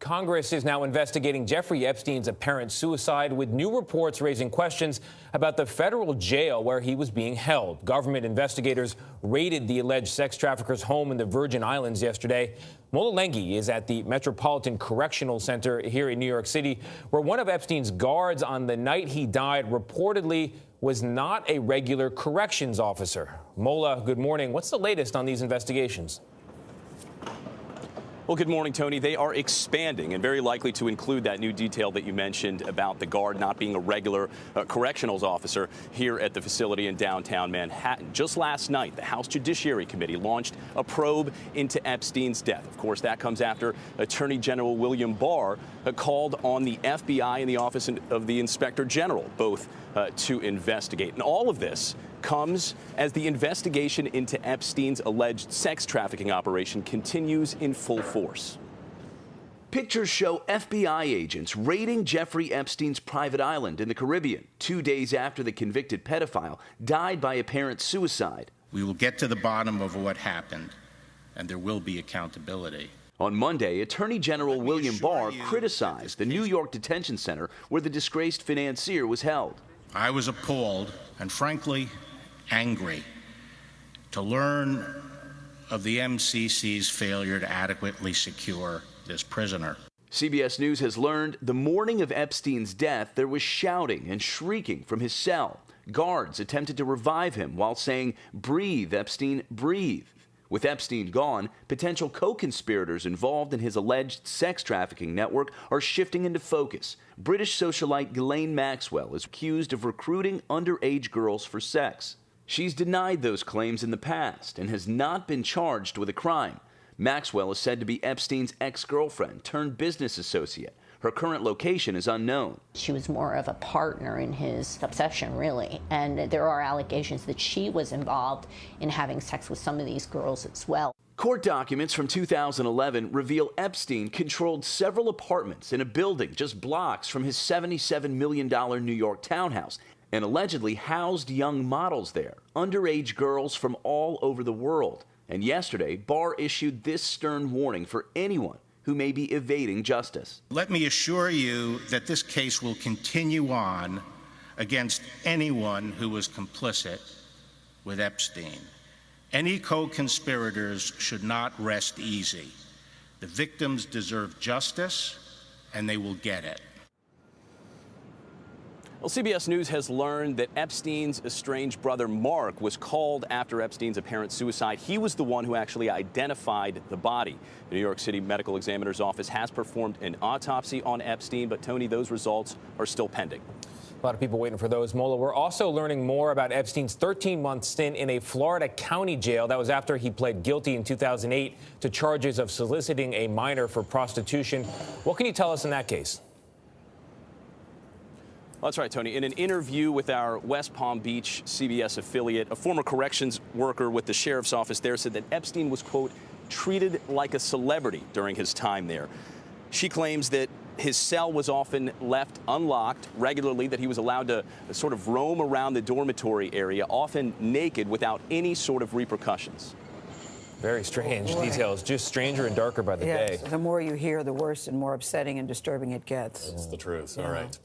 Congress is now investigating Jeffrey Epstein's apparent suicide, with new reports raising questions about the federal jail where he was being held. Government investigators raided the alleged sex trafficker's home in the Virgin Islands yesterday. Mola Lenghi is at the Metropolitan Correctional Center here in New York City, where one of Epstein's guards on the night he died reportedly was not a regular corrections officer. Mola, good morning. What's the latest on these investigations? Well, good morning, Tony. They are expanding and very likely to include that new detail that you mentioned about the guard not being a regular correctionals officer here at the facility in downtown Manhattan. Just last night, the House Judiciary Committee launched a probe into Epstein's death. Of course, that comes after Attorney General William Barr called on the FBI and the Office of the Inspector General, both to investigate. And all of this comes as the investigation into Epstein's alleged sex trafficking operation continues in full force. Pictures show FBI agents raiding Jeffrey Epstein's private island in the Caribbean 2 days after the convicted pedophile died by apparent suicide. We will get to the bottom of what happened, and there will be accountability. On Monday, Attorney General William Barr criticized the New York detention center where the disgraced financier was held. I was appalled and, frankly, angry to learn of the MCC's failure to adequately secure this prisoner. CBS News has learned the morning of Epstein's death, there was shouting and shrieking from his cell. Guards attempted to revive him while saying, "Breathe, Epstein, breathe." With Epstein gone, potential co-conspirators involved in his alleged sex trafficking network are shifting into focus. British socialite Ghislaine Maxwell is accused of recruiting underage girls for sex. She's denied those claims in the past and has not been charged with a crime. Maxwell is said to be Epstein's ex-girlfriend turned business associate. Her current location is unknown. She was more of a partner in his obsession, really. And there are allegations that she was involved in having sex with some of these girls as well. Court documents from 2011 reveal Epstein controlled several apartments in a building just blocks from his $77 million New York townhouse and allegedly housed young models there, underage girls from all over the world. And yesterday, Barr issued this stern warning for anyone who may be evading justice. Let me assure you that this case will continue on against anyone who was complicit with Epstein. Any co-conspirators should not rest easy. The victims deserve justice, and they will get it. Well, CBS News has learned that Epstein's estranged brother Mark was called after Epstein's apparent suicide. He was the one who actually identified the body. The New York City Medical Examiner's Office has performed an autopsy on Epstein, but Tony, those results are still pending. A lot of people waiting for those, Mola. We're also learning more about Epstein's 13-month stint in a Florida county jail. That was after he pled guilty in 2008 to charges of soliciting a minor for prostitution. What can you tell us in that case? That's right, Tony. In an interview with our West Palm Beach CBS affiliate, a former corrections worker with the sheriff's office there said that Epstein was, quote, treated like a celebrity during his time there. She claims that his cell was often left unlocked regularly, that he was allowed to sort of roam around the dormitory area, often naked without any sort of repercussions. Very strange details, just stranger and darker by the day. The more you hear, the worse and more upsetting and disturbing it gets. That's the truth. All right.